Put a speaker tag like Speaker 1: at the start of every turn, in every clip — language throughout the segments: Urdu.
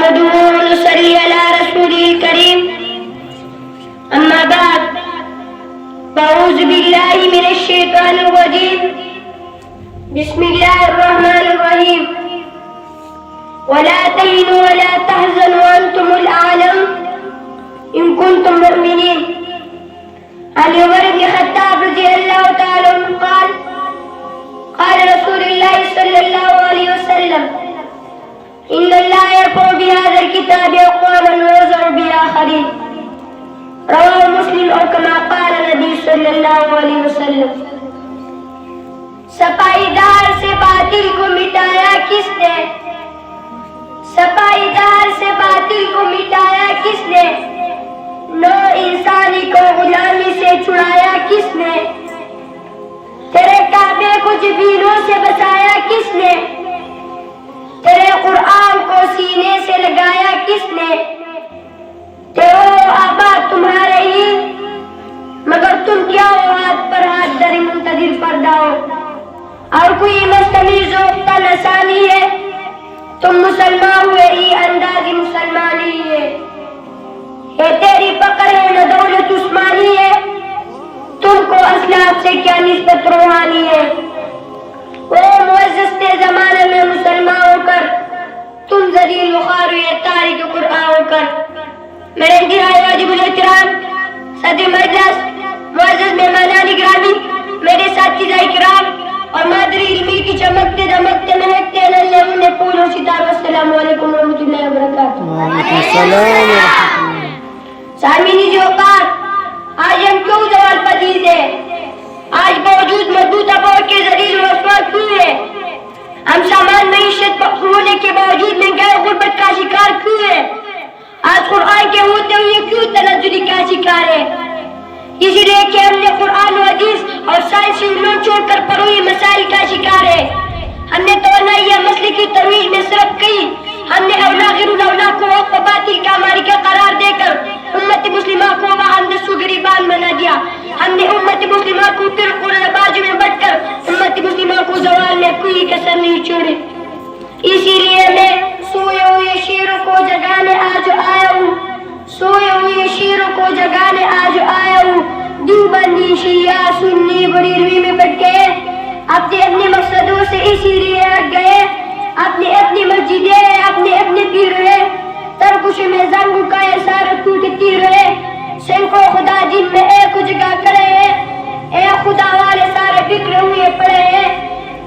Speaker 1: ونصلي على رسوله الكريم أما بعد فأعوذ بالله من الشيطان الرجيم بسم الله الرحمن الرحيم ولا تهنوا ولا تحزنوا وأنتم الأعلم إن كنتم مؤمنين. عن عمر بن الخطاب رضي الله تعالى عنه قال قال رسول الله صلى الله عليه وسلم إن الله يرفع بهذا الكتاب أقواما ويضع بآخرين. رواه مسلم اور كما قال نبی صلی اللہ علیہ وسلم. سپائیدار سے باطل کو مٹایا کس نے؟ سپائیدار سے باطل کو مٹایا کس نے؟ نو انسانی کو غلامی سے چھڑایا کس نے؟ تیرے کعبے کو جبینوں سے بچایا کس نے؟ تیرے قرآن کو سینے سے لگایا کس نے؟ تیرو آبا تمہارے ہی مگر تم کیا ہو ہاتھ پر ہاتھ دری منتظر پردہ ہو اور کوئی مستمر ذوق نسانی ہے. تم مسلمان ہوئے ہی اندازی مسلمانی ہے. تیری پکڑ ہے نہ دولت عثمانی ہے. تم کو اسلاف سے کیا نسبت روحانی ہے. وہ معزز زمانے میں مسلمان ہو کر تم ذلیل وخار ہوئے تاریخ قرآن ہو کر. میرے انتہائی واجب الاحترام صدر مجلس، معزز مہمانان گرامی، میرے ساتھیزہ کرام اور مادری علمی کی چمکتے دمکتے مہکتے اللہ انہیں پھول اور ستاروں. السلام علیکم ورحمۃ اللہ وبرکاتہ.
Speaker 2: وعلیکم السلام ورحمۃ اللہ.
Speaker 1: سامعین جو اوقات آج ہم کیوں زوال پذیر ہیں؟ آج باوجود مضبوط ابور کے ذلیل و رسوا کیوں ہیں؟ ہم سامان معیشت ہونے کے باوجود مہنگائی غربت کا شکار کیوں ہیں؟ آج قرآن کے ہوتے ہوئے کیوں تنزلی کا شکار ہے؟ اسی لیے کہ ہم نے قرآن و حدیث اور سائنسی علوم چھوڑ کر پروئی مسائل کا شکار ہے. ہم نے توانائی مسئلے کی ترویج میں صرف کی. ہم نے اولا غیر الاولا کو حق و باطل کا مارکہ قرار دے کر امت مسلمہ کو وہاندس و گریبان بنا دیا. ہم نے امت مسلمہ کو پھر قرآن بازو میں بٹ کر امت مسلمہ کو زوال میں کوئی کسر نہیں چھوڑی. اسی لیے میں سوئے ہوئے شیروں کو جگانے آج آیا ہوں. سوئے ہوئے شیروں کو جگانے آج آیا ہوں. دیوبندی شیعہ سنی بڑی روی میں بٹ گئے. اپنے اپنے مقصدوں سے اسی لیے ہٹ گئے. اپنی اپنی مسجدیں اپنے اپنے پیر رہے. ترکش میں زنگ کا اسارت ٹوٹتی رہے. سینکڑوں خدا جن میں ایک جگہ کرے ہیں. اے خدا والے سارے بکھرے ہوئے پڑے ہیں.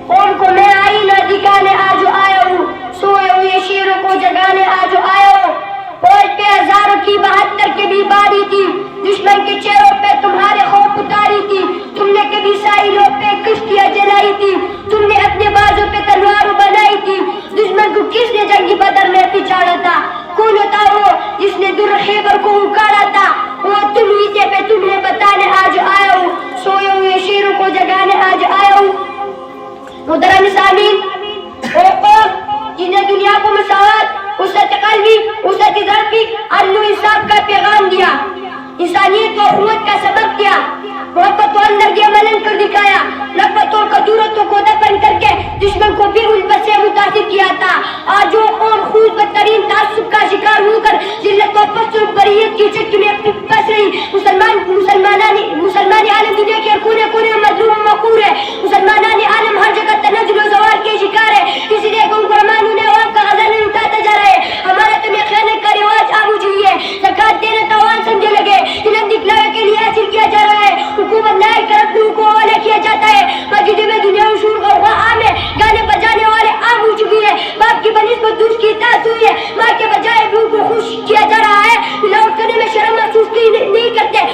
Speaker 1: قوم کو میں آئینہ دکھانے آج آیا ہوں. سوئے ہوئے شیروں کو جگانے آج آیا ہوں. فوج پہ ہزاروں کی 72 کے بھی باری تھی. دشمن کے چہروں پہ تمہارے خوف اتاری تھی. تم نے کبھی ساحلوں پہ کشتیاں جلائی تھی. تم نے اپنے بازوں پہ تلواروں بنائی تھی. دشمن کو کس نے جنگی بدر میں پچاڑا تھا؟ کون ہوتا وہ جس نے در خیبر کو اکاڑا تھا؟ وہ تم ہی تھے پہ تمہیں بتانے آج آیا ہوں. سوئے ہوئے شیروں کو جگانے آج آیا ہوں. محترم سامعین، وہ قوم جس نے دنیا کو مساوات، وسعت قلبی، وسعت ظرفی، عدل و انصاف کا پیغام دیا، انسانیت و اخوت کا سبق دیا، محبت و ہمدردی عملاً کر دکھایا، نفرت اور کدورتوں کو دفن کر کے دشمن کو بھی الفت سے متاثر کیا تھا. آج وہ قوم خود بدترین تعصب کا شکار ہو کر ذلت و فقر و بریت کی چکی میں پھنس رہی. مسلمان عالم دنیا کے کونے کونے میں مظلوم و مقہور ہے. مسلمان عالم ہر جگہ تنزل و زوال کے شکار ہے. اسی لیے گنگرمان انہیں عوام کا غزل اٹھاتا جا رہا ہے. ہمارا تمہیں خیانت کا رواج آموج ہوئی ہے. زکات دینا توان سمجھے لگے. علم دکھلاوے کے لیے حاصل کیا جا رہا ہے. حکومت لائق کرپٹوں کو حوالے کیا جاتا ہے. مسجد میں دنیا شور غوغا عام ہے. گانے بجانے والے عام ہو چکی ہے. باپ کی بنسبت دوست کی اطاعت ہوئی ہے. ماں کے بجائے روح کو خوش کیا جا رہا ہے. لوٹ کرنے میں شرم محسوس نہیں کرتے.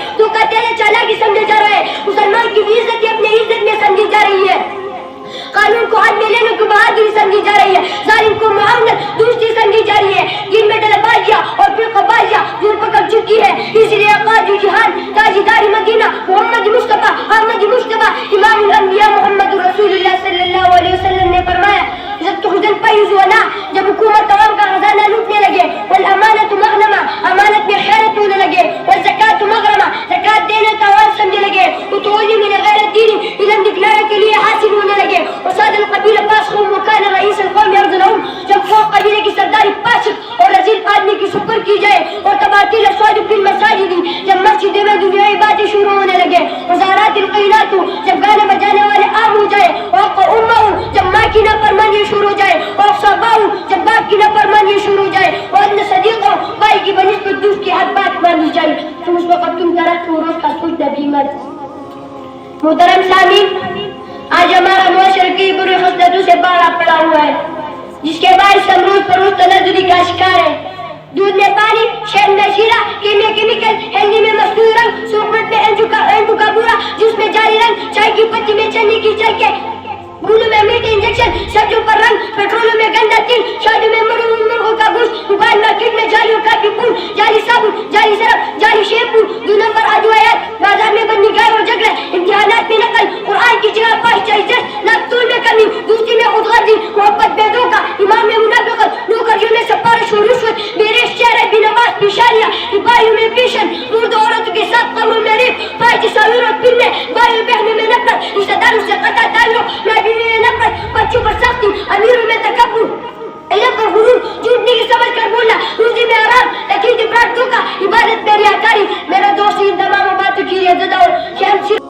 Speaker 1: کی شکر کی جائے اور تباطیل الصوت فی المساجد جب مسجد میں دنیاوی باتیں شروع ہونے لگے وزارات القینات جب گانے بجانے والے عام ہو جائے اور امہ جب ماں کی نافرمانی شروع ہو جائے اور صحابہ جب باپ کی نافرمانی شروع ہو جائے اور ان صدیق بھائی کی بنسبت دوست کی ہر بات مانی جائے تو اس وقت تم طرح روز کا سوچنا بھی مت. محترم سامعین آج ہمارا معاشرہ کی بری خصلتوں سے بھرا پڑا ہوا ہے جس کے باعث ہم روز پر روز تنزلی کا شکار ہے. دودھ میں پانی شہد میں شیرہ کیمیکل ہلدی میں مصنوعی رنگ سوپرٹ میں اینٹو کا بورا جس میں جاری رنگ چائے کی پتی میں چنی کی چلکے گولوں میں میٹھے انجیکشن سبزیوں پر رنگ پیٹرولوں میں گندا تیل شادی میں مرغوں کا گوشت موبائل مارکیٹ میں جالیوں کا پھول جالی صابن جالی سرف جالی شیمپو 2 نمبر ادویات بازار میں بندی گائے اور جھگڑے امتحانات میں نقل قرآن کی جگہ فاحشہ عزت نقطول میں کمی دوستی میں خود غرضی محبت بے دھوکہ امام میں منافقت نوکریوں میں سفارش و رشوت بیریش چہرے بے نماز پیشانیاں سپاہیوں میں پیشن مرد عورتوں کے ساتھ قبروں میں ریپ پائی تصاویر اور